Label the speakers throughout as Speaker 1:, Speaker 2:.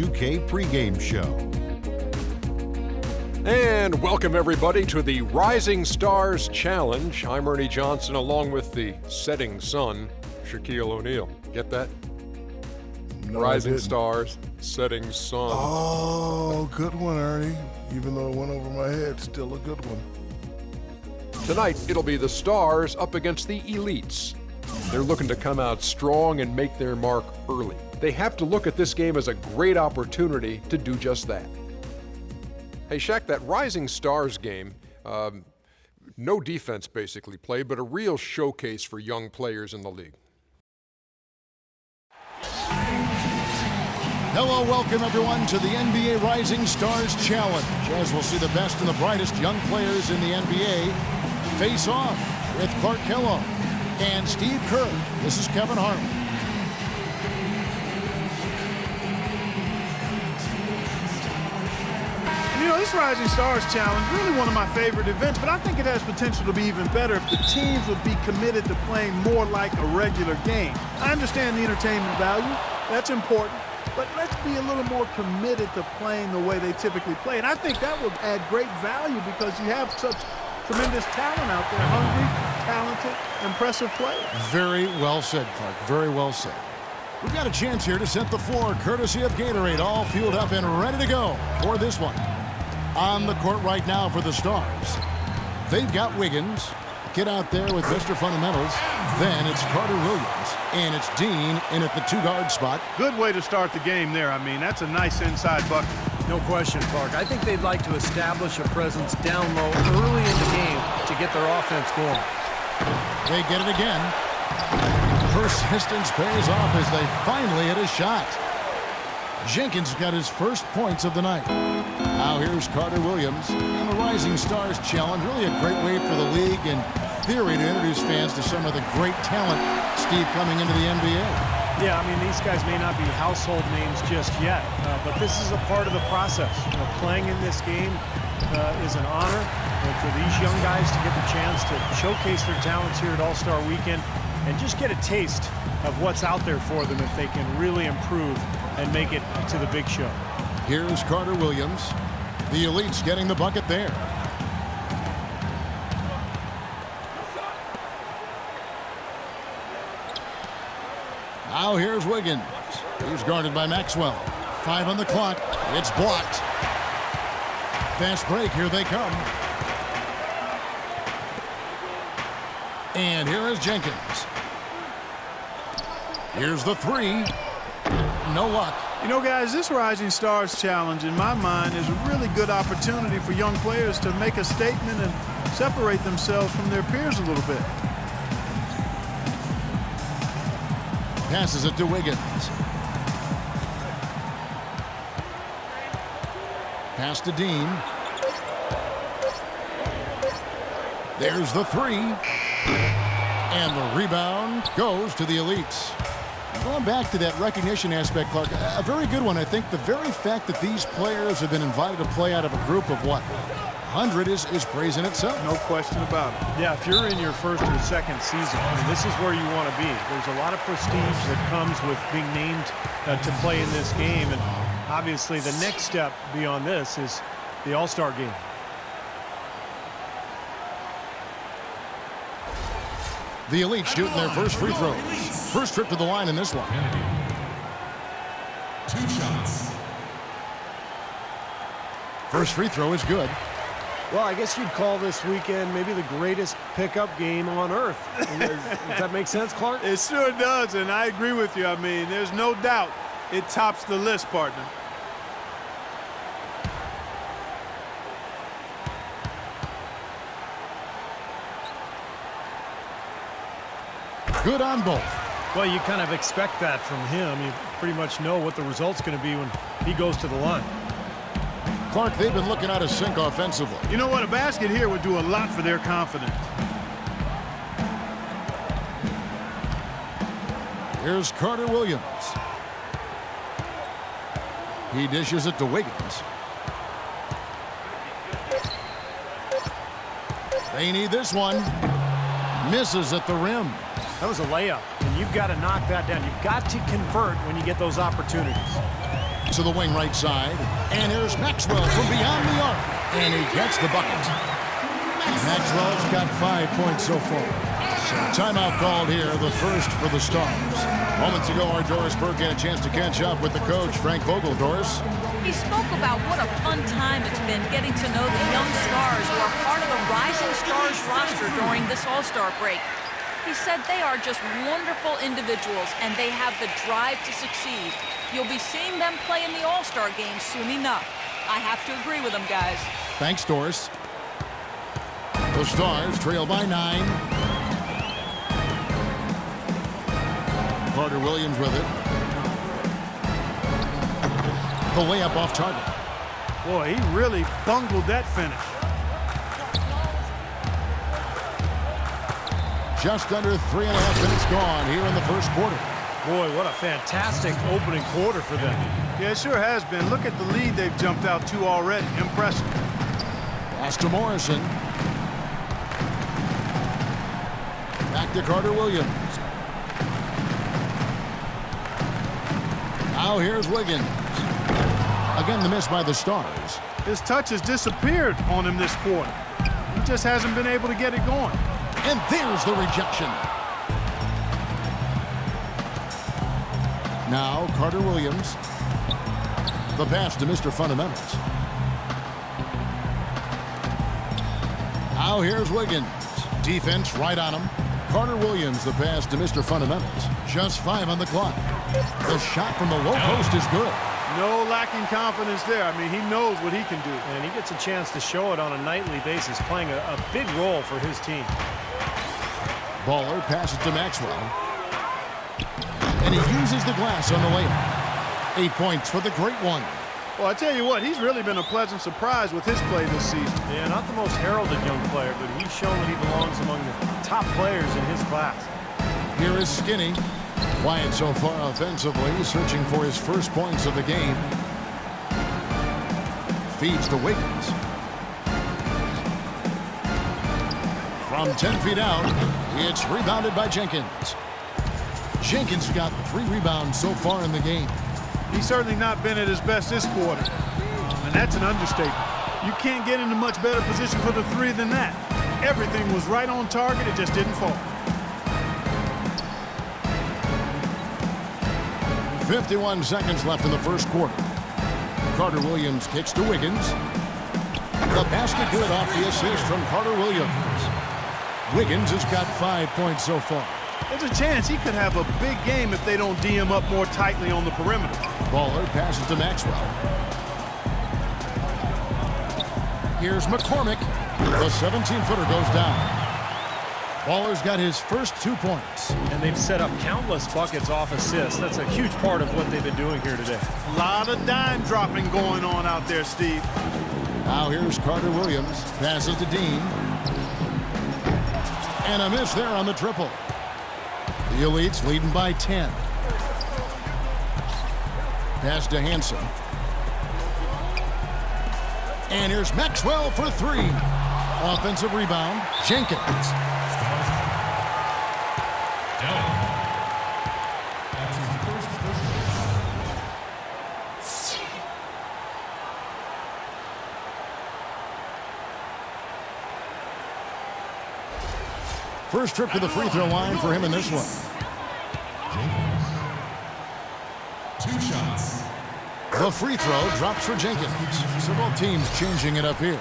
Speaker 1: Nba2k pregame show.
Speaker 2: And welcome everybody to the Rising Stars Challenge. I'm Ernie Johnson along with the setting sun, Shaquille O'Neal. Get that?
Speaker 3: No,
Speaker 2: Rising Stars, setting sun.
Speaker 3: Oh, good one, Ernie. Even though it went over my head, still a good one.
Speaker 2: Tonight, it'll be the Stars up against the Elites. They're looking to come out strong and make their mark early. They have to look at this game as a great opportunity to do just that. Hey, Shaq, that Rising Stars game, no defense basically played, but a real showcase for young players in the league.
Speaker 4: Hello, welcome everyone to the NBA Rising Stars Challenge, as we'll see the best and the brightest young players in the NBA face off with Clark Kellogg and Steve Kerr. This is Kevin Harlan.
Speaker 5: You know, this Rising Stars Challenge, really one of my favorite events, but I think it has potential to be even better if the teams would be committed to playing more like a regular game. I understand the entertainment value, that's important, but let's be a little more committed to playing the way they typically play. And I think that would add great value because you have such tremendous talent out there, hungry, talented, impressive players.
Speaker 4: Very well said, Clark, very well said. We've got a chance here to set the floor, courtesy of Gatorade, all fueled up and ready to go for this one. On the court right now for the Stars, they've got Wiggins. Get out there with Mr. Fundamentals. Then it's Carter Williams, and it's Dean in at the two-guard spot.
Speaker 5: Good way to start the game there. I mean, that's a nice inside bucket.
Speaker 6: No question, Clark. I think they'd like to establish a presence down low early in the game to get their offense going.
Speaker 4: They get it again. Persistence pays off as they finally hit a shot. Jenkins got his first points of the night. Now here's Carter Williams and the Rising Stars Challenge. Really a great way for the league and theory to introduce fans to some of the great talent, Steve, coming into the NBA.
Speaker 6: Yeah, I mean, these guys may not be household names just yet, but this is a part of the process. You know, playing in this game is an honor, and for these young guys to get the chance to showcase their talents here at All-Star Weekend and just get a taste of what's out there for them if they can really improve and make it to the big show.
Speaker 4: Here's Carter Williams. The Elites getting the bucket there. Now here's Wiggins. He's guarded by Maxwell. 5 on the clock. It's blocked. Fast break. Here they come. And here is Jenkins. Here's the three. No luck.
Speaker 5: You know, guys, this Rising Stars Challenge, in my mind, is a really good opportunity for young players to make a statement and separate themselves from their peers a little bit.
Speaker 4: Passes it to Wiggins. Pass to Dean. There's the three. And the rebound goes to the Elites. Going back to that recognition aspect, Clark, a very good one. I think the very fact that these players have been invited to play out of a group of, what, 100 is praise in itself.
Speaker 5: No question about it.
Speaker 6: Yeah, if you're in your first or second season, I mean, this is where you want to be. There's a lot of prestige that comes with being named to play in this game, and obviously the next step beyond this is the All-Star game.
Speaker 4: The Elites shooting their first free throws. First trip to the line in this one.
Speaker 1: 2 shots.
Speaker 4: First free throw is good.
Speaker 6: Well, I guess you'd call this weekend maybe the greatest pickup game on earth. Does that make sense, Clark?
Speaker 5: It sure does, and I agree with you. I mean, there's no doubt it tops the list, partner.
Speaker 4: Good on both.
Speaker 6: Well, you kind of expect that from him. You pretty much know what the result's going to be when he goes to the line.
Speaker 4: Clark, they've been looking out of sync offensively.
Speaker 5: You know what? A basket here would do a lot for their confidence.
Speaker 4: Here's Carter Williams. He dishes it to Wiggins. They need this one. Misses at the rim.
Speaker 6: That was a layup, and you've got to knock that down. You've got to convert when you get those opportunities.
Speaker 4: To the wing right side. And here's Maxwell from beyond the arc. And he gets the bucket. Maxwell's got 5 points so far. So timeout called here, the first for the Stars. Moments ago, our Doris Burke had a chance to catch up with the coach, Frank Vogel. Doris?
Speaker 7: He spoke about what a fun time it's been getting to know the young stars who are part of the Rising Stars roster during this All-Star break. He said they are just wonderful individuals and they have the drive to succeed. You'll be seeing them play in the All-Star game soon enough. I have to agree with them, guys.
Speaker 4: Thanks, Doris. The Stars trail by 9. Carter Williams with it. The layup off target.
Speaker 5: Boy, he really bungled that finish.
Speaker 4: Just under 3.5 minutes gone here in the first quarter.
Speaker 6: Boy, what a fantastic opening quarter for them.
Speaker 5: Yeah, it sure has been. Look at the lead they've jumped out to already. Impressive.
Speaker 4: Pass to Morrison. Back to Carter Williams. Now here's Wiggins. Again, the miss by the Stars.
Speaker 5: His touch has disappeared on him this quarter. He just hasn't been able to get it going.
Speaker 4: And there's the rejection. Now Carter Williams. The pass to Mr. Fundamentals. Now here's Wiggins. Defense right on him. Carter Williams, the pass to Mr. Fundamentals. Just 5 on the clock. The shot from the low post is good.
Speaker 5: No lacking confidence there. I mean, he knows what he can do.
Speaker 6: And he gets a chance to show it on a nightly basis, playing a big role for his team.
Speaker 4: Baller passes to Maxwell. And he uses the glass on the layup. 8 points for the great one.
Speaker 5: Well, I tell you what, he's really been a pleasant surprise with his play this season.
Speaker 6: Yeah, not the most heralded young player, but he's shown that he belongs among the top players in his class.
Speaker 4: Here is Skinny. Quiet so far offensively, searching for his first points of the game. Feeds to Wiggins. From 10 feet out, it's rebounded by Jenkins. Jenkins got 3 rebounds so far in the game.
Speaker 5: He's certainly not been at his best this quarter. And that's an understatement. You can't get into much better position for the 3 than that. Everything was right on target, it just didn't fall.
Speaker 4: 51 seconds left in the first quarter. Carter Williams kicks to Wiggins. The basket good off the assist from Carter Williams. Wiggins has got 5 points so far.
Speaker 5: There's a chance he could have a big game if they don't D him up more tightly on the perimeter.
Speaker 4: Baller passes to Maxwell. Here's McCormick. The 17-footer goes down. Baller's got his first 2 points.
Speaker 6: And they've set up countless buckets off assists. That's a huge part of what they've been doing here today.
Speaker 5: A lot of dime dropping going on out there, Steve.
Speaker 4: Now here's Carter Williams. Passes to Dean. And a miss there on the triple. The Elites leading by 10. Pass to Hansen. And here's Maxwell for 3. Offensive rebound, Jenkins. First trip to the free throw line for him in this one.
Speaker 1: 2 shots.
Speaker 4: The free throw drops for Jenkins. So both teams changing it up here.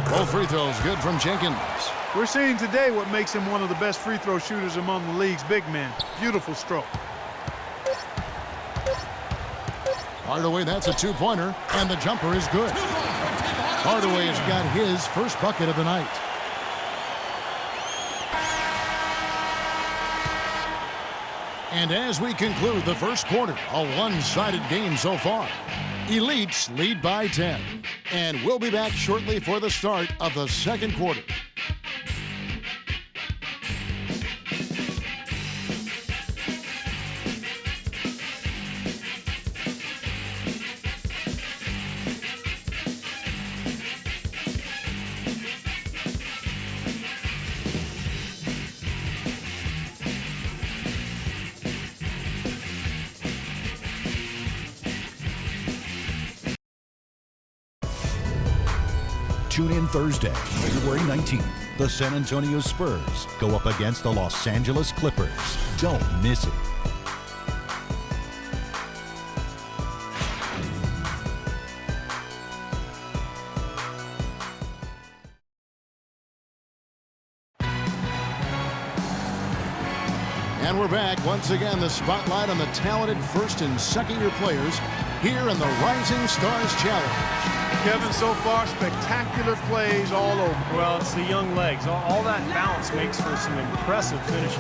Speaker 4: Both free throws good from Jenkins.
Speaker 5: We're seeing today what makes him one of the best free throw shooters among the league's big men. Beautiful stroke.
Speaker 4: Hardaway, that's a 2-pointer, and the jumper is good. Hardaway has got his first bucket of the night. And as we conclude the first quarter, a one-sided game so far. Elites lead by 10. And we'll be back shortly for the start of the second quarter.
Speaker 8: Tune in Thursday, February 19th. The San Antonio Spurs go up against the Los Angeles Clippers. Don't miss it.
Speaker 4: And we're back. Once again, the spotlight on the talented first and second-year players here in the Rising Stars Challenge.
Speaker 5: Kevin, so far, spectacular plays all over.
Speaker 6: Well, it's the young legs. All that bounce makes for some impressive finishes.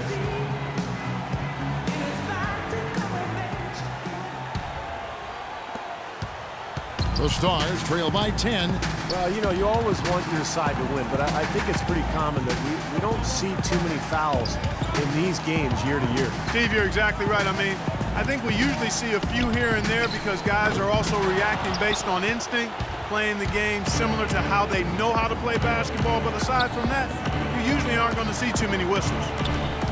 Speaker 4: The Stars trail by 10.
Speaker 6: Well, you know, you always want your side to win, but I think it's pretty common that we don't see too many fouls in these games year to year.
Speaker 5: Steve, you're exactly right. I mean, I think we usually see a few here and there because guys are also reacting based on instinct, playing the game similar to how they know how to play basketball. But aside from that, you usually aren't going to see too many whistles.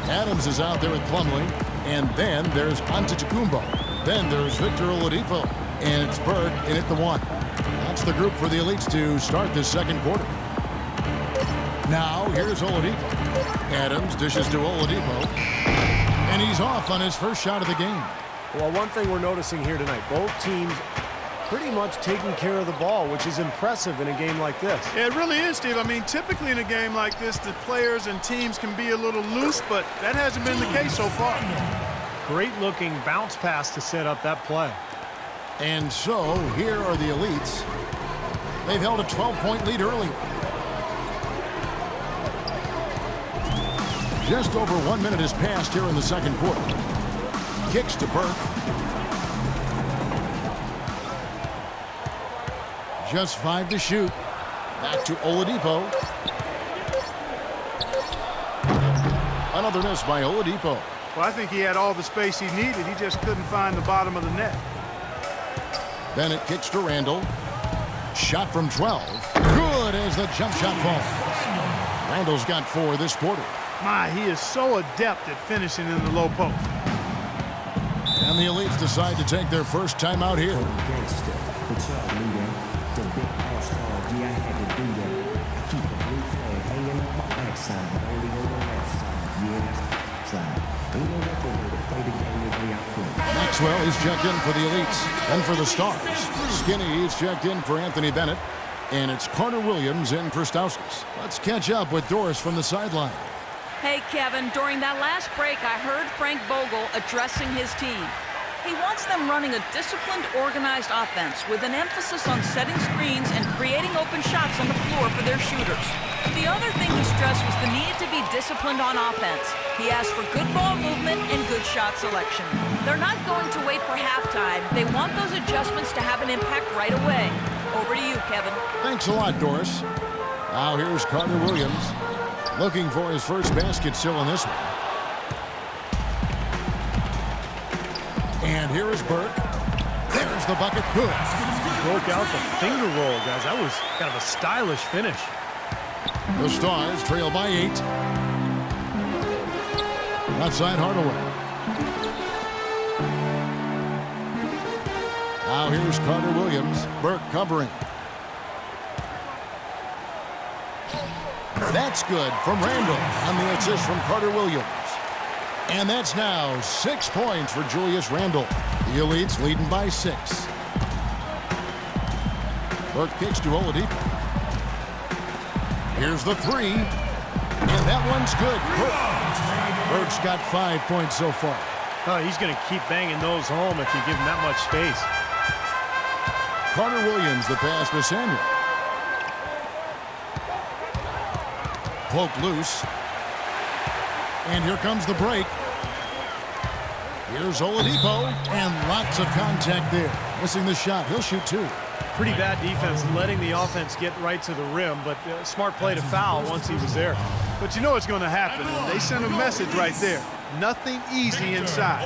Speaker 4: Adams is out there with Plumlee. And then there's Antetokounmpo. Then there's Victor Oladipo. And it's Burke in at the one. That's the group for the Elites to start this second quarter. Now, here's Oladipo. Adams dishes to Oladipo. And he's off on his first shot of the game.
Speaker 6: Well, one thing we're noticing here tonight, both teams pretty much taking care of the ball, which is impressive in a game like this.
Speaker 5: Yeah, it really is, Steve. I mean, typically in a game like this, the players and teams can be a little loose, but that hasn't been the case so far.
Speaker 6: Great-looking bounce pass to set up that play.
Speaker 4: And so, here are the Elites. They've held a 12-point lead earlier. Just over 1 minute has passed here in the second quarter. Kicks to Burke. Just 5 to shoot. Back to Oladipo. Another miss by Oladipo.
Speaker 5: Well, I think he had all the space he needed. He just couldn't find the bottom of the net.
Speaker 4: Bennett kicks to Randall. Shot from 12. Good as the jump shot falls. Randall's got 4 this quarter.
Speaker 5: My, he is so adept at finishing in the low post.
Speaker 4: And the Elites decide to take their first time out here. Maxwell is checked in for the Elites. And for the Stars, Skinny is checked in for Anthony Bennett. And it's Carter Williams in for Stauskas. Let's catch up with Doris from the sideline.
Speaker 7: Hey, Kevin, during that last break, I heard Frank Vogel addressing his team. He wants them running a disciplined, organized offense with an emphasis on setting screens and creating open shots on the floor for their shooters. The other thing he stressed was the need to be disciplined on offense. He asked for good ball movement and good shot selection. They're not going to wait for halftime. They want those adjustments to have an impact right away. Over to you, Kevin.
Speaker 4: Thanks a lot, Doris. Now here's Carter Williams. Looking for his first basket still in this one. And here is Burke. There's the bucket. Good.
Speaker 6: Broke out the finger roll, guys. That was kind of a stylish finish.
Speaker 4: The Stars trail by 8. Outside Hardaway. Now here's Carter Williams. Burke covering. That's good from Randall on the assist from Carter Williams. And that's now 6 points for Julius Randall. The Elites leading by 6. Burke kicks to Oladipo. Here's the 3. And that one's good. Burke's got 5 points so far.
Speaker 6: Oh, he's going to keep banging those home if you give him that much space.
Speaker 4: Carter Williams, the pass to Samuel. Poked loose. And here comes the break. Here's Oladipo. And lots of contact there. Missing the shot. He'll shoot 2.
Speaker 6: Pretty bad defense, letting the offense get right to the rim, but smart play to foul once he was there.
Speaker 5: But you know what's going to happen. They sent a message right there. Nothing easy inside.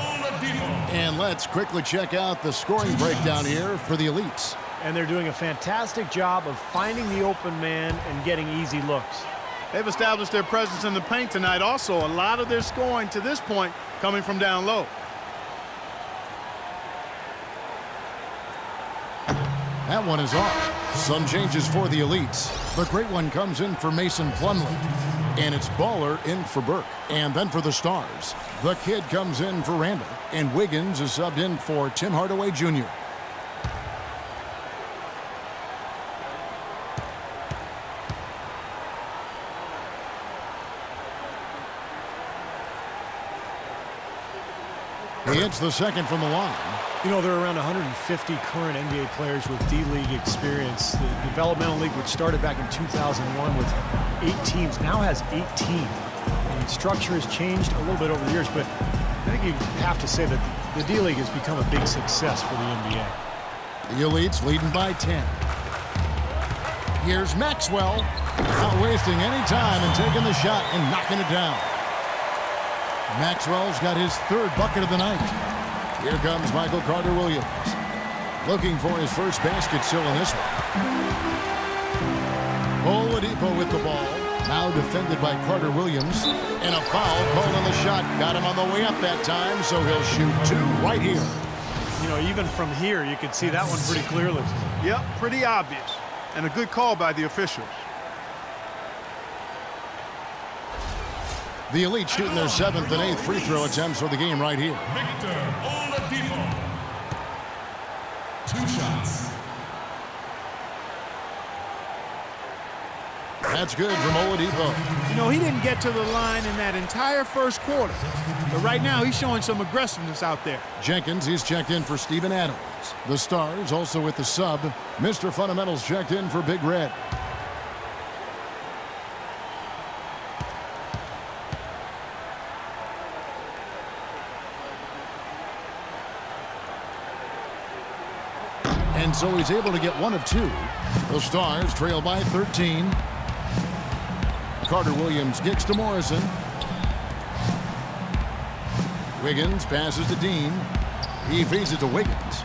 Speaker 4: And let's quickly check out the scoring breakdown here for the Elites.
Speaker 6: And they're doing a fantastic job of finding the open man and getting easy looks.
Speaker 5: They've established their presence in the paint tonight. Also, a lot of their scoring to this point coming from down low.
Speaker 4: That one is off. Some changes for the elites. The great one comes in for Mason Plumlee. And it's Baller in for Burke. And then for the Stars, the kid comes in for Randall. And Wiggins is subbed in for Tim Hardaway Jr. He hits the second from the line.
Speaker 6: You know, there are around 150 current NBA players with D-League experience. The developmental league, which started back in 2001 with 8 teams, now has 18. And structure has changed a little bit over the years, but I think you have to say that the D-League has become a big success for the NBA.
Speaker 4: The elites leading by 10. Here's Maxwell, not wasting any time and taking the shot and knocking it down. Maxwell's got his 3rd bucket of the night. Here comes Michael Carter-Williams, looking for his first basket still in this one. Oladipo with the ball, now defended by Carter-Williams, and a foul called on the shot. Got him on the way up that time, so he'll shoot 2 right here.
Speaker 6: You know, even from here, you can see that one pretty clearly.
Speaker 5: Yep, pretty obvious. And a good call by the officials.
Speaker 4: The elite shooting their 7th and 8th free throw attempts for the game right here.
Speaker 1: Victor Oladipo. 2 shots.
Speaker 4: That's good from Oladipo.
Speaker 5: You know, he didn't get to the line in that entire first quarter. But right now, he's showing some aggressiveness out there.
Speaker 4: Jenkins, he's checked in for Steven Adams. The Stars also with the sub. Mr. Fundamentals checked in for Big Red. And so he's able to get 1 of 2. The Stars trail by 13. Carter-Williams kicks to Morrison. Wiggins passes to Dean. He feeds it to Wiggins.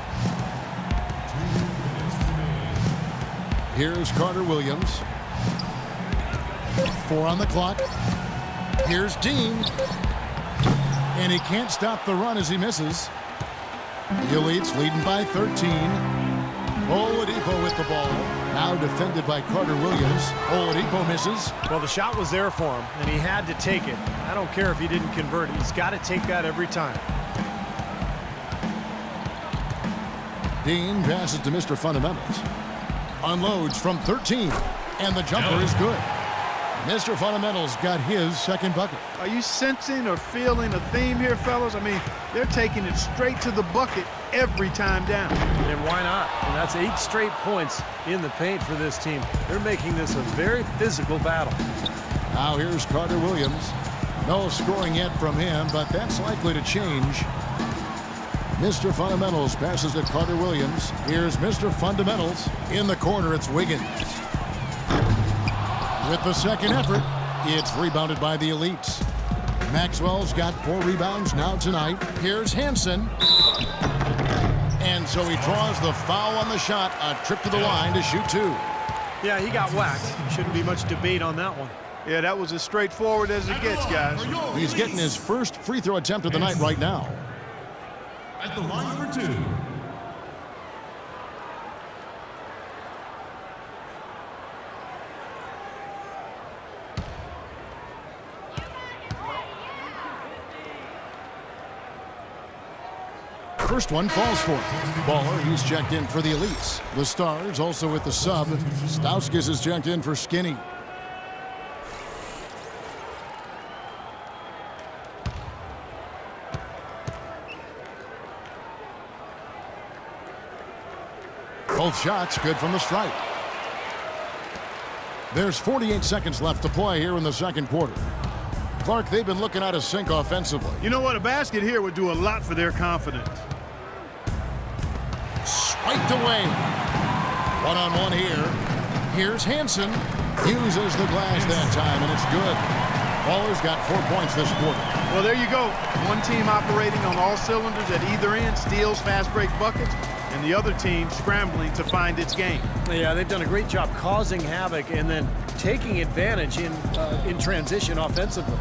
Speaker 4: Here's Carter-Williams. 4 on the clock. Here's Dean. And he can't stop the run as he misses. The elites leading by 13. Oladipo with the ball. Now defended by Carter-Williams. Oladipo misses.
Speaker 6: Well, the shot was there for him, and he had to take it. I don't care if he didn't convert. He's got to take that every time.
Speaker 4: Dean passes to Mr. Fundamentals. Unloads from 13. And the jumper is good. Mr. Fundamentals got his 2nd bucket.
Speaker 5: Are you sensing or feeling a theme here, fellas? I mean, they're taking it straight to the bucket every time down.
Speaker 6: And why not? And that's 8 straight points in the paint for this team. They're making this a very physical battle.
Speaker 4: Now here's Carter-Williams. No scoring yet from him, but that's likely to change. Mr. Fundamentals passes to Carter-Williams. Here's Mr. Fundamentals. In the corner, it's Wiggins. With the 2nd effort, it's rebounded by the elites. Maxwell's got 4 rebounds now tonight. Here's Hansen. And so he draws the foul on the shot. A trip to the line to shoot 2.
Speaker 6: Yeah, he got whacked. Shouldn't be much debate on that one.
Speaker 5: Yeah, that was as straightforward as it gets, guys.
Speaker 4: He's getting his first free throw attempt of the night right now.
Speaker 1: At the line for 2.
Speaker 4: First one falls for him. Baller, he's checked in for the elites. The Stars also with the sub. Stauskas is checked in for Skinny. Both shots good from the stripe. There's 48 seconds left to play here in the 2nd quarter. Clark, they've been looking out of sync offensively.
Speaker 5: You know what? A basket here would do a lot for their confidence.
Speaker 4: Swiped away. 1-on-1 here. Here's Hansen. Uses the glass that time, and it's good. Baller's got 4 points this quarter.
Speaker 5: Well, there you go. One team operating on all cylinders at either end, steals, fast break buckets, and the other team scrambling to find its game.
Speaker 6: Yeah, they've done a great job causing havoc and then taking advantage in transition offensively.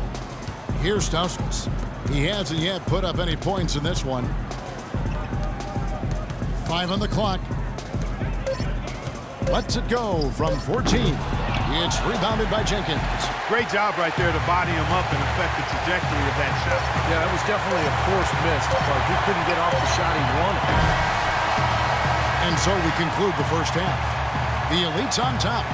Speaker 4: Here's Stauskas. He hasn't yet put up any points in this one. 5 on the clock. lets it go from 14. It's rebounded by Jenkins.
Speaker 5: Great job right there to body him up and affect the trajectory of that shot.
Speaker 6: Yeah, that was definitely a forced miss, but he couldn't get off the shot he wanted.
Speaker 4: And so we conclude the first half. The Elites on top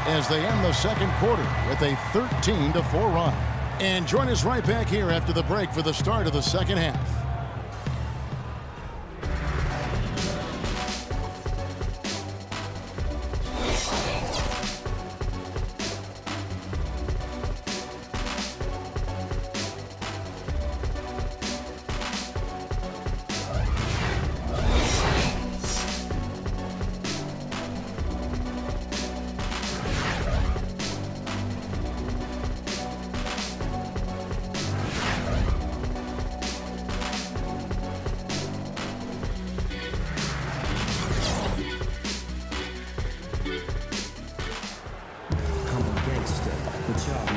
Speaker 4: as they end the second quarter with a 13-4 run. And join us right back here after the break for the start of the second half.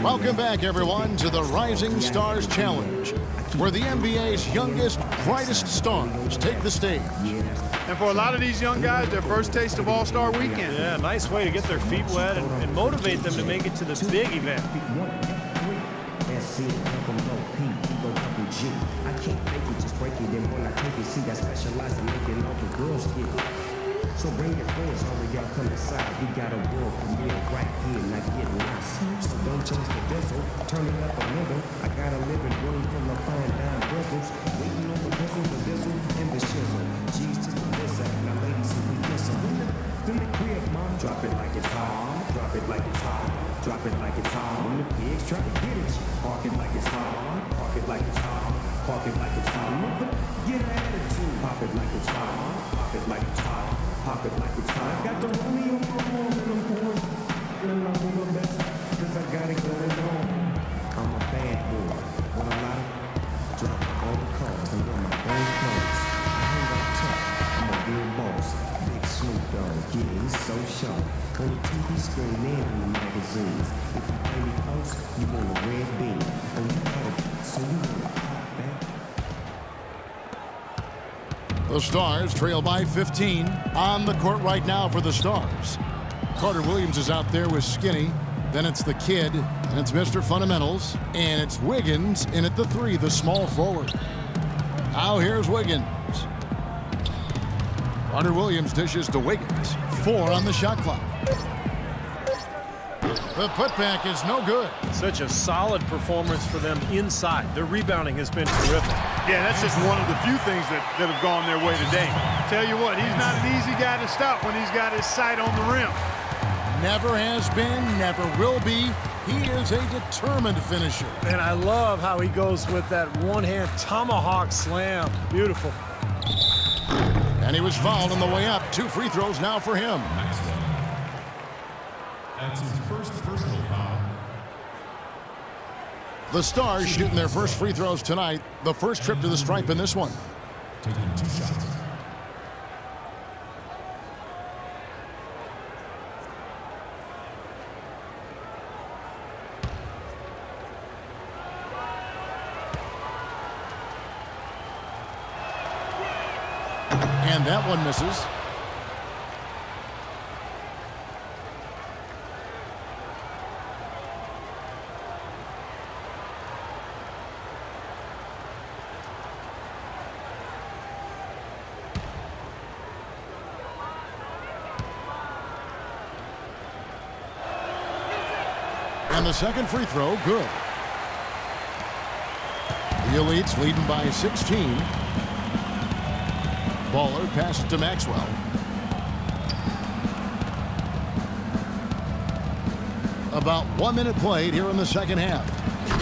Speaker 4: Welcome back, everyone, to the Rising Stars Challenge, where the NBA's youngest, brightest stars take the stage.
Speaker 5: And for a lot of these young guys, their first taste of All-Star Weekend.
Speaker 6: Yeah, nice way to get their feet wet and motivate them to make it to the big event.
Speaker 9: So bring your friends over, y'all come inside. We got a world premiere right here, not getting lost. So don't change the diesel, turn it up a little. I got a living room full of fine dime bristles. Waiting on the diesel, and the shizzle. G's to the listen, now ladies, if we listen. From the crib, mom, drop it like it's hot. Drop it like it's hot. Drop it like it's hot. When the pigs try to get it, park it like it's hot. Park it like it's hot. Park it like it's hot. Get an attitude. Pop it like it's hot. Pop it like it's hot. Pop it like it's hot. I got the homie on my arm and I'm going. And I'm doing my best because I got it going on. I'm a bad boy. When I lie, drop all the cars and wear my own clothes. I hang up tough. I'm a real boss. Big Snoop Dogg. Yeah, he's so sharp. On the TV screen and in the magazines. If you play me close, you want a red bean. Oh, you got it. So you want to pop back.
Speaker 4: The Stars trail by 15. On the court right now for the Stars. Carter Williams is out there with Skinny. Then it's the Kid. And it's Mr. Fundamentals. And it's Wiggins in at the 3, the small forward. Now here's Wiggins. Carter Williams dishes to Wiggins. 4 on the shot clock. The putback is no good.
Speaker 6: Such a solid performance for them inside. Their rebounding has been terrific.
Speaker 5: Yeah, that's just one of the few things that have gone their way today. Tell you what, he's not an easy guy to stop when he's got his sight on the rim.
Speaker 4: Never has been, never will be. He is a determined finisher.
Speaker 6: And I love how he goes with that one-hand tomahawk slam. Beautiful.
Speaker 4: And he was fouled on the way up. 2 free throws now for him.
Speaker 1: That's his first personal foul.
Speaker 4: The Stars shooting their first free throws tonight. The first trip to the stripe in this one.
Speaker 1: Taking 2 shots.
Speaker 4: And that one misses. And the second free throw, good. The Elites leading by 16. Baller passes to Maxwell. About 1 minute played here in the second half.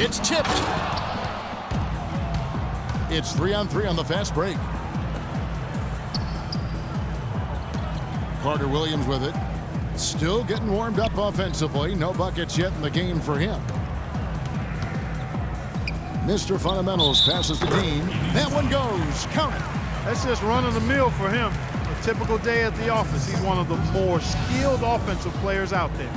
Speaker 4: It's tipped. It's 3-on-3 on the fast break. Carter Williams with it. Still getting warmed up offensively. No buckets yet in the game for him. Mr. Fundamentals passes to Dean. That one goes. Count it.
Speaker 5: That's just running the mill for him. A typical day at the office. He's one of the more skilled offensive players out there.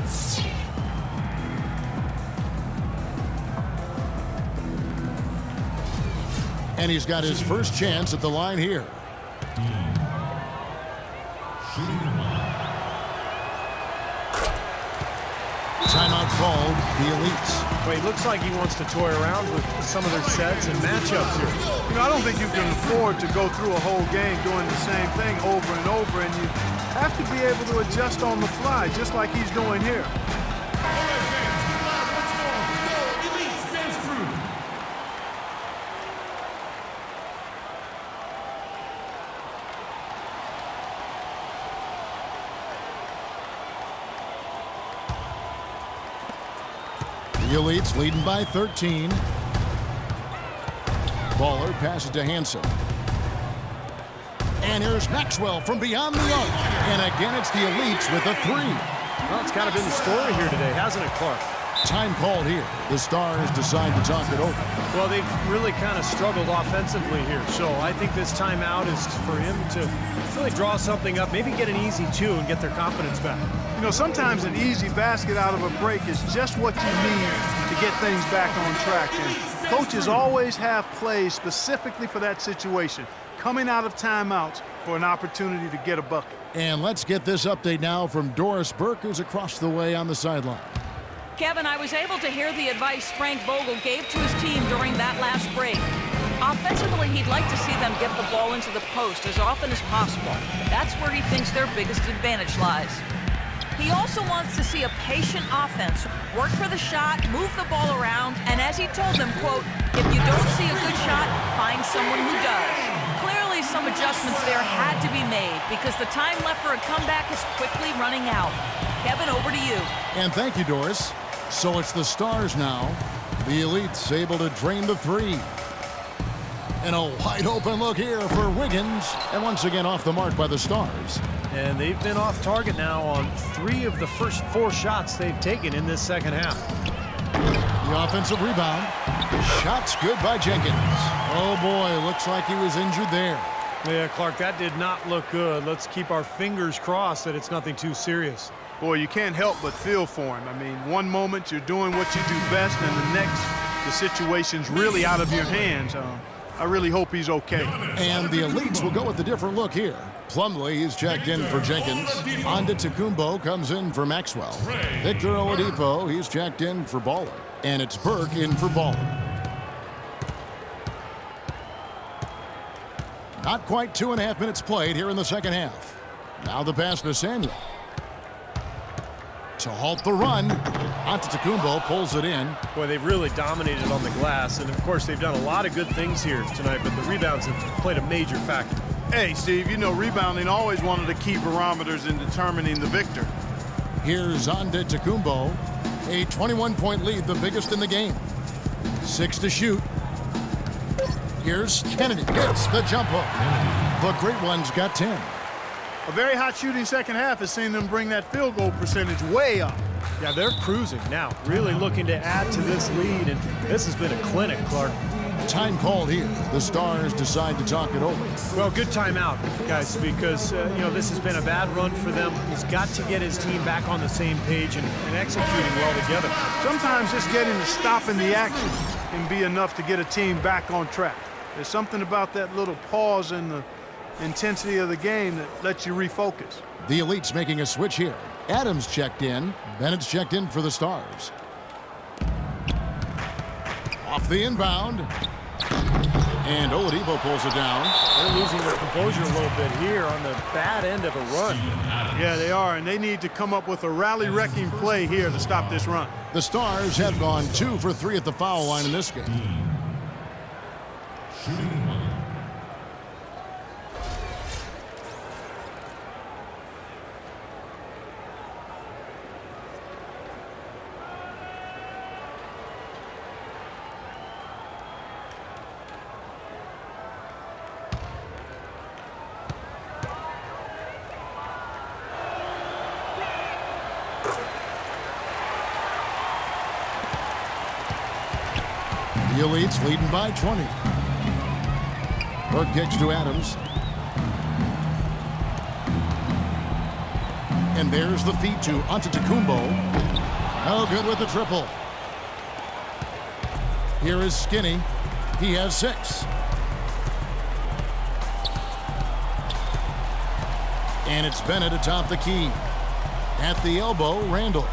Speaker 4: And he's got his first chance at the line here. Timeout called the Elites.
Speaker 6: Well, he looks like he wants to toy around with some of their sets and matchups here.
Speaker 5: You know, I don't think you can afford to go through a whole game doing the same thing over and over, and you have to be able to adjust on the fly, just like he's doing here.
Speaker 4: The Elites leading by 13. Baller passes to Hansen. And here's Maxwell from beyond the arc. And again, it's the Elites with a three.
Speaker 6: Well, it's kind of been the story here today, hasn't it, Clark?
Speaker 4: Time called here. The Stars decide to talk it over.
Speaker 6: Well, they've really kind of struggled offensively here. So I think this timeout is for him to really draw something up, maybe get an easy two and get their confidence back.
Speaker 5: You know, sometimes an easy basket out of a break is just what you need to get things back on track. And coaches always have plays specifically for that situation, coming out of timeouts for an opportunity to get a bucket.
Speaker 4: And let's get this update now from Doris Burke, who's across the way on the sideline.
Speaker 7: Kevin, I was able to hear the advice Frank Vogel gave to his team during that last break. Offensively, he'd like to see them get the ball into the post as often as possible. That's where he thinks their biggest advantage lies. He also wants to see a patient offense, work for the shot, move the ball around, and as he told them, quote, if you don't see a good shot, find someone who does. Clearly, some adjustments there had to be made because the time left for a comeback is quickly running out. Kevin, over to you.
Speaker 4: And thank you, Doris. So it's the Stars now. The Elites able to drain the three. And a wide open look here for Wiggins. And once again off the mark by the Stars.
Speaker 6: And they've been off target now on 3 of the first 4 shots they've taken in this second half.
Speaker 4: The offensive rebound. Shots good by Jenkins. Oh boy, looks like he was injured there.
Speaker 6: Yeah, Clark, that did not look good. Let's keep our fingers crossed that it's nothing too serious.
Speaker 5: Boy, you can't help but feel for him. I mean, one moment you're doing what you do best, and the next, the situation's really out of your hands. I really hope he's okay.
Speaker 4: And the Elites will go with a different look here. Plumlee is checked in for Jenkins. Antetokounmpo comes in for Maxwell. Victor Oladipo, he's checked in for Baller. And it's Burke in for Baller. Not quite 2.5 minutes played here in the second half. Now the pass to Samuel. To halt the run, Antetokounmpo pulls it in.
Speaker 6: Boy, they've really dominated on the glass, and of course they've done a lot of good things here tonight, but the rebounds have played a major factor.
Speaker 5: Hey, Steve, you know rebounding always one of the key barometers in determining the victor.
Speaker 4: Here's Antetokounmpo, a 21-point lead, the biggest in the game. 6 to shoot. Here's Kennedy, hits the jump hook. The great one's got 10.
Speaker 5: A very hot shooting second half has seen them bring that field goal percentage way up.
Speaker 6: Yeah, they're cruising now, really looking to add to this lead, and this has been a clinic, Clark.
Speaker 4: Time called here. The Stars decide to talk it over.
Speaker 6: Well, good timeout, guys, because, you know, this has been a bad run for them. He's got to get his team back on the same page and executing well together.
Speaker 5: Sometimes just getting to stop in the action can be enough to get a team back on track. There's something about that little pause in the intensity of the game that lets you refocus.
Speaker 4: The Elites making a switch here. Adams checked in. Bennett's checked in for the Stars. Off the inbound. And Oladipo pulls it down.
Speaker 6: They're losing their composure a little bit here on the bad end of a run.
Speaker 5: Yeah, they are, and they need to come up with a rally-wrecking play here to stop this run.
Speaker 4: The Stars have gone 2 for 3 at the foul line in this game. The Elites leading by 20. Burke kicks to Adams. And there's the feed to Antetokounmpo. Oh, good with the triple. Here is Skinny. He has 6. And it's Bennett atop the key. At the elbow, Randall.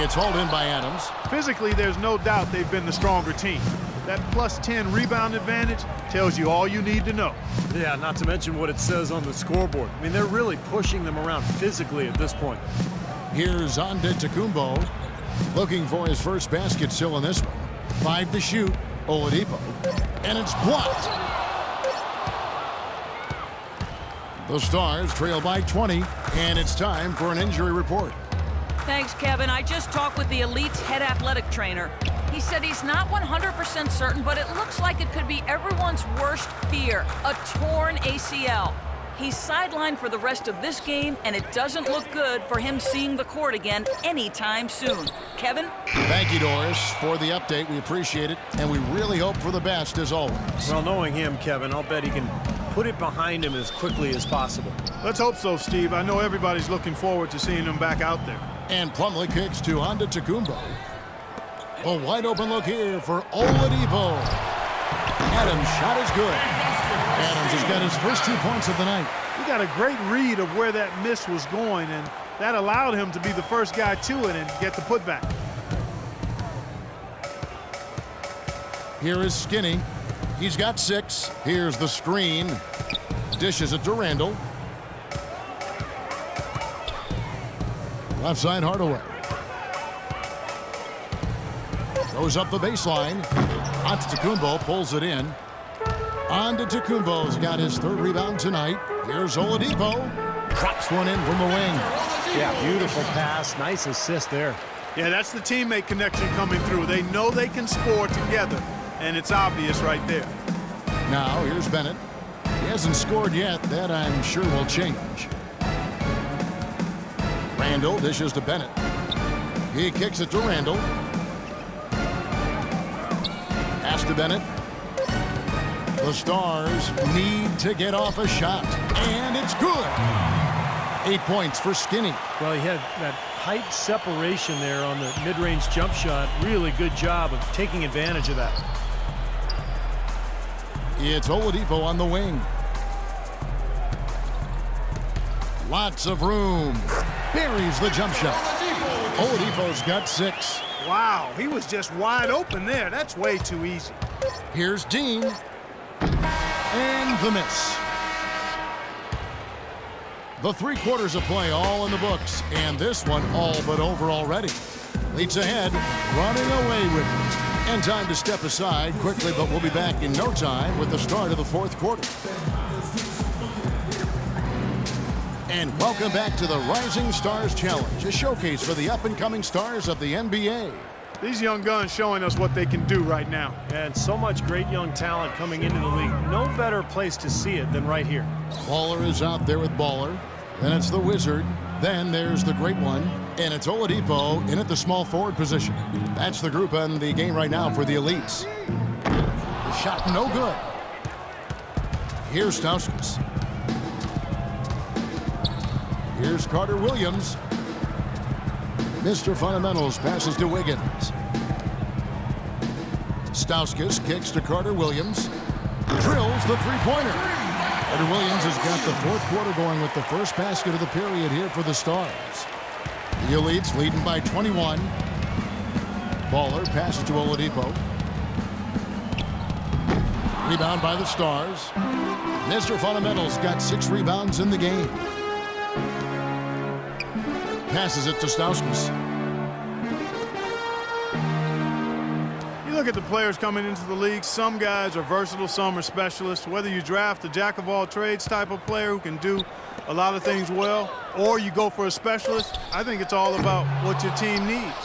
Speaker 4: It's hauled in by Adams.
Speaker 5: Physically, there's no doubt they've been the stronger team. That plus 10 rebound advantage tells you all you need to know.
Speaker 6: Yeah, not to mention what it says on the scoreboard. I mean, they're really pushing them around physically at this point.
Speaker 4: Here's Nba2k looking for his first basket still in this one. 5 to shoot. Oladipo. And it's blocked. The Stars trail by 20, and it's time for an injury report.
Speaker 7: Thanks, Kevin. I just talked with the Elite's head athletic trainer. He said he's not 100% certain, but it looks like it could be everyone's worst fear, a torn ACL. He's sidelined for the rest of this game, and it doesn't look good for him seeing the court again anytime soon. Kevin?
Speaker 4: Thank you, Doris, for the update. We appreciate it, and we really hope for the best as always.
Speaker 6: Well, knowing him, Kevin, I'll bet he can put it behind him as quickly as possible.
Speaker 5: Let's hope so, Steve. I know everybody's looking forward to seeing him back out there.
Speaker 4: And Plumlee kicks to Nba2k. A wide open look here for Oladipo. Adams' shot is good. Adams has got his first 2 points of the night.
Speaker 5: He got a great read of where that miss was going, and that allowed him to be the first guy to it and get the putback.
Speaker 4: Here is Skinny. He's got 6. Here's the screen. Dishes it to Randall. Left side Hardaway. Goes up the baseline. Antetokounmpo pulls it in. Antetokounmpo's got his 3rd rebound tonight. Here's Oladipo. Drops one in from the wing.
Speaker 6: Yeah, beautiful pass. Nice assist there.
Speaker 5: Yeah, that's the teammate connection coming through. They know they can score together, and it's obvious right there.
Speaker 4: Now, here's Bennett. He hasn't scored yet. That, I'm sure, will change. Randall dishes to Bennett. He kicks it to Randall. Pass to Bennett. The Stars need to get off a shot, and it's good. 8 points for Skinny.
Speaker 6: Well, he had that height separation there on the mid-range jump shot. Really good job of taking advantage of that.
Speaker 4: It's Oladipo on the wing. Lots of room. Buries the jump shot. Oladipo's got 6.
Speaker 5: Wow, he was just wide open there. That's way too easy.
Speaker 4: Here's Dean. And the miss. The 3 quarters of play all in the books, and this one all but over already. Leads ahead, running away with it. And time to step aside quickly, but we'll be back in no time with the start of the 4th quarter. And welcome back to the Rising Stars Challenge, a showcase for the up-and-coming stars of the NBA.
Speaker 5: These young guns showing us what they can do right now.
Speaker 6: And so much great young talent coming into the league. No better place to see it than right here.
Speaker 4: Baller is out there with Baller. Then it's the Wizard. Then there's the Great One. And it's Oladipo in at the small forward position. That's the group on the game right now for the Elites. The shot no good. Here's Stauskas. Here's Carter Williams. Mr. Fundamentals passes to Wiggins. Stauskas kicks to Carter Williams. Drills the three-pointer. Carter Williams has got the 4th quarter going with the first basket of the period here for the Stars. The Elites leading by 21. Baller passes to Oladipo. Rebound by the Stars. Mr. Fundamentals got 6 rebounds in the game. Passes it to Stauskas.
Speaker 5: You look at the players coming into the league, some guys are versatile, some are specialists. Whether you draft a jack-of-all-trades type of player who can do a lot of things well, or you go for a specialist, I think it's all about what your team needs.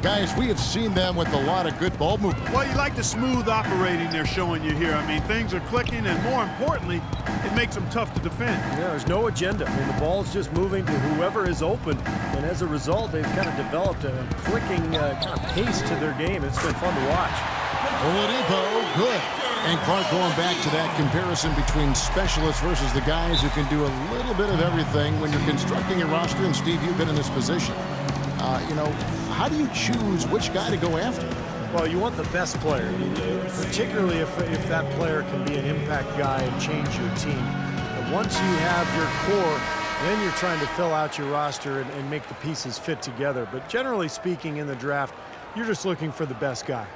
Speaker 4: Guys, we have seen them with a lot of good ball movement.
Speaker 5: Well, you like the smooth operating they're showing you here. I mean, things are clicking, and more importantly, it makes them tough to defend.
Speaker 6: Yeah, there's no agenda. I mean, the ball's just moving to whoever is open, and as a result, they've kind of developed a clicking kind of pace to their game. It's been fun to watch.
Speaker 4: Oladipo, good. And Clark, going back to that comparison between specialists versus the guys who can do a little bit of everything when you're constructing a roster, and Steve, you've been in this position. How do you choose which guy to go after?
Speaker 6: Well, you want the best player, particularly if that player can be an impact guy and change your team. But once you have your core Then you're trying to fill out your roster and make the pieces fit together. But generally speaking, in the draft, you're just looking for the best guy.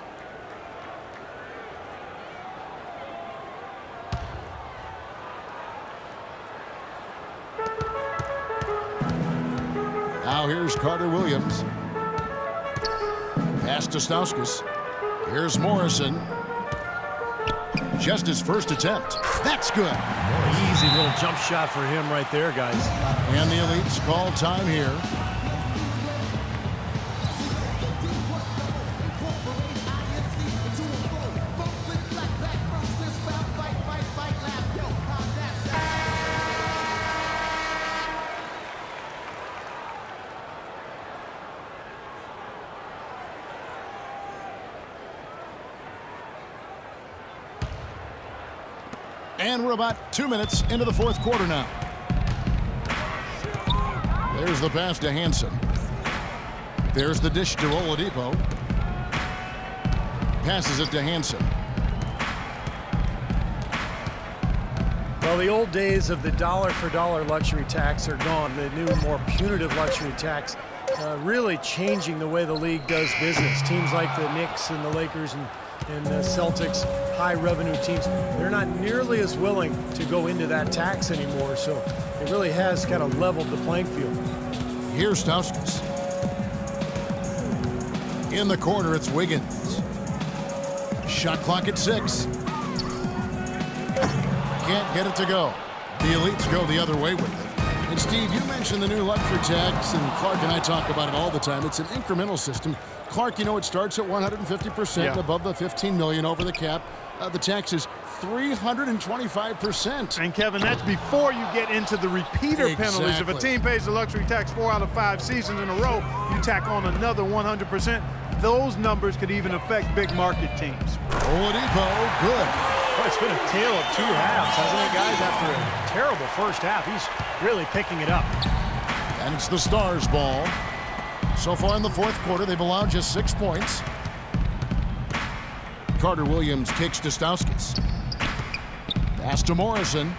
Speaker 4: Now here's Carter Williams. Pass to Stauskas. Here's Morrison. Just his first attempt. That's good.
Speaker 6: Easy little jump shot for him right there, guys.
Speaker 4: And the Elites call time here. And we're about 2 minutes into the fourth quarter now. There's the pass to Hansen. There's the dish to Oladipo. Passes it to Hansen.
Speaker 6: Well, the old days of the dollar-for-dollar luxury tax are gone. The new, more punitive luxury tax really changing the way the league does business. Teams like the Knicks and the Lakers and the Celtics, high-revenue teams, they're not nearly as willing to go into that tax anymore. So it really has kind of leveled the playing field.
Speaker 4: Here's Stauskas. In the corner, it's Wiggins. Shot clock at 6. Can't get it to go. The Elites go the other way with it. And Steve, you mentioned the new luxury tax, and Clark and I talk about it all the time. It's an incremental system. Clark, you know, it starts at 150% above the $15 million over the cap. The tax is 325%.
Speaker 5: And Kevin, that's before you get into the repeater penalties. If a team pays the luxury tax 4 out of 5 seasons in a row, you tack on another 100%. Those numbers could even affect big market teams.
Speaker 4: Oladipo, good.
Speaker 6: Well, it's been a tale of 2 halves, hasn't it, guys? After a terrible first half, he's really picking it up.
Speaker 4: And it's the Stars' ball. So far in the fourth quarter, they've allowed just 6 points. Carter Williams kicks to Stauskas. Pass to Morrison.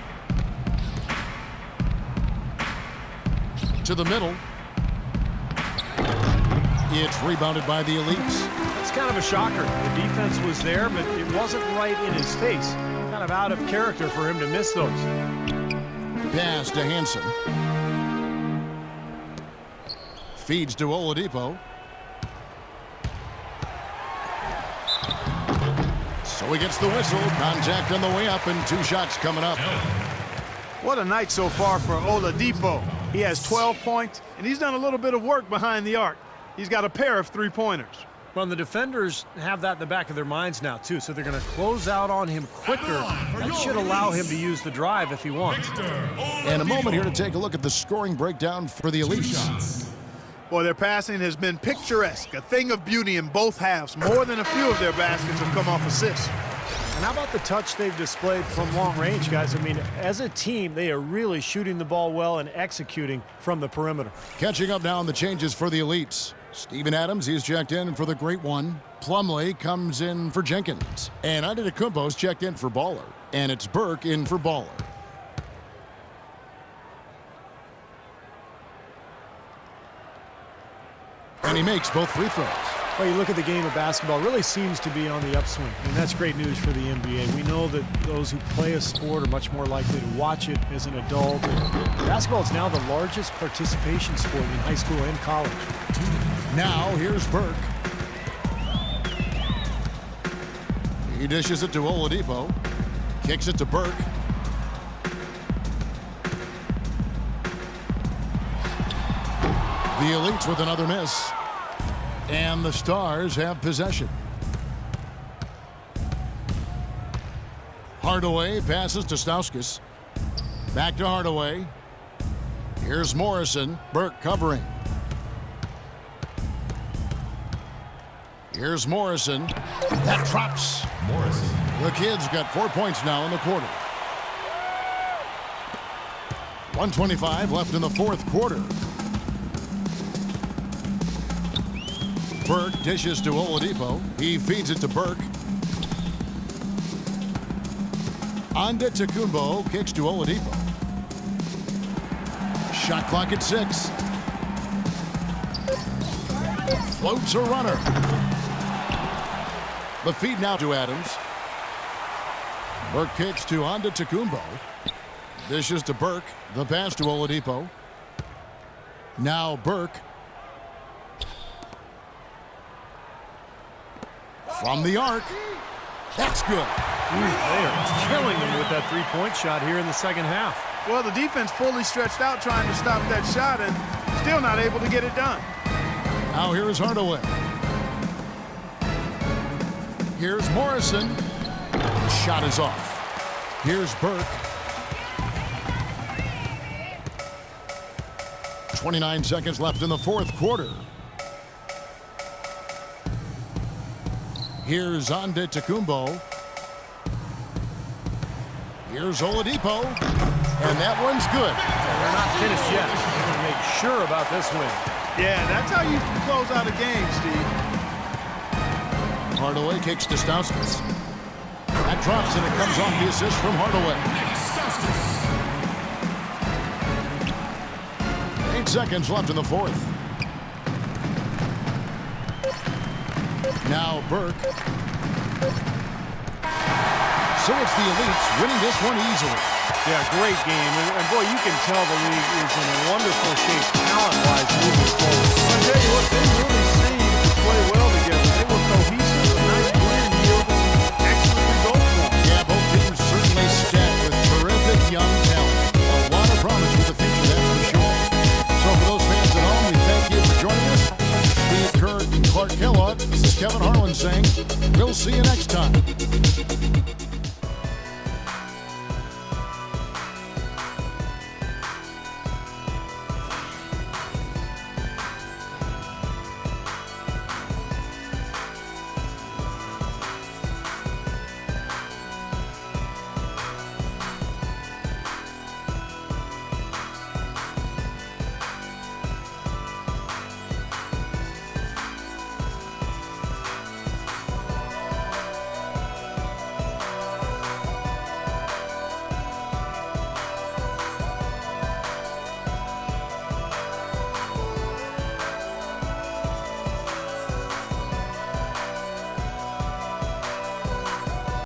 Speaker 4: To the middle. It's rebounded by the Elites.
Speaker 6: It's kind of a shocker. The defense was there, but it wasn't right in his face. Kind of out of character for him to miss those.
Speaker 4: Pass to Hansen. Feeds to Oladipo. So he gets the whistle. Contact on the way up, and 2 shots coming up.
Speaker 5: What a night so far for Oladipo. He has 12 points, and he's done a little bit of work behind the arc. He's got a pair of 3-pointers.
Speaker 6: Well, the defenders have that in the back of their minds now, too, so they're going to close out on him quicker. That should allow him to use the drive if he wants.
Speaker 4: And a moment here to take a look at the scoring breakdown for the Elites.
Speaker 5: Boy, their passing has been picturesque, a thing of beauty in both halves. More than a few of their baskets have come off assists.
Speaker 6: And how about the touch they've displayed from long range, guys? I mean, as a team, they are really shooting the ball well and executing from the perimeter.
Speaker 4: Catching up now on the changes for the Elites. Steven Adams, he's checked in for the great one. Plumlee comes in for Jenkins. And Antetokounmpo's checked in for Baller. And it's Burke in for Baller. And he makes both free throws.
Speaker 6: Well, you look at the game of basketball, it really seems to be on the upswing, and that's great news for the NBA. We know that those who play a sport are much more likely to watch it as an adult. And basketball is now the largest participation sport in high school and college.
Speaker 4: Now, here's Burke. He dishes it to Oladipo. Kicks it to Burke. The Elites with another miss. And the Stars have possession. Hardaway passes to Stauskas. Back to Hardaway. Here's Morrison. Burke covering. Here's Morrison. That drops.
Speaker 1: Morrison.
Speaker 4: The Kids got 4 points now in the quarter. 1:25 left in the fourth quarter. Burke dishes to Oladipo. He feeds it to Burke. Antetokounmpo kicks to Oladipo. Shot clock at 6. Floats a runner. The feed now to Adams. Burke kicks to Nba2k. Dishes to Burke. The pass to Oladipo. Now Burke. From the arc. That's good.
Speaker 6: They are killing them with that three-point shot here in the second half.
Speaker 5: Well, the defense fully stretched out trying to stop that shot and still not able to get it done.
Speaker 4: Now here is Hardaway. Here's Morrison. The shot is off. Here's Burke. 29 seconds left in the fourth quarter. Here's Nba2k. Here's Oladipo. And that one's good.
Speaker 6: They're not finished yet. They're going to make sure about this win.
Speaker 5: Yeah, that's how you can close out a game, Steve.
Speaker 4: Hardaway kicks to Stauskas. That drops and it comes off the assist from Hardaway. 8 seconds left in the fourth. Now Burke. So it's the Elites winning this one easily.
Speaker 6: Yeah, great game. And boy, you can tell the league is in wonderful shape talent-wise moving forward.
Speaker 5: I'll tell you what, they really seem to play well together. They were cohesive. A nice blend yielded some excellent results for them.
Speaker 4: Yeah, both teams certainly stacked with terrific young talent. A lot of promise for the future, that's for sure. So for those fans at home, we thank you for joining us. Steve Kerr and Clark Kellogg, this is Kevin Harlan saying, we'll see you next time.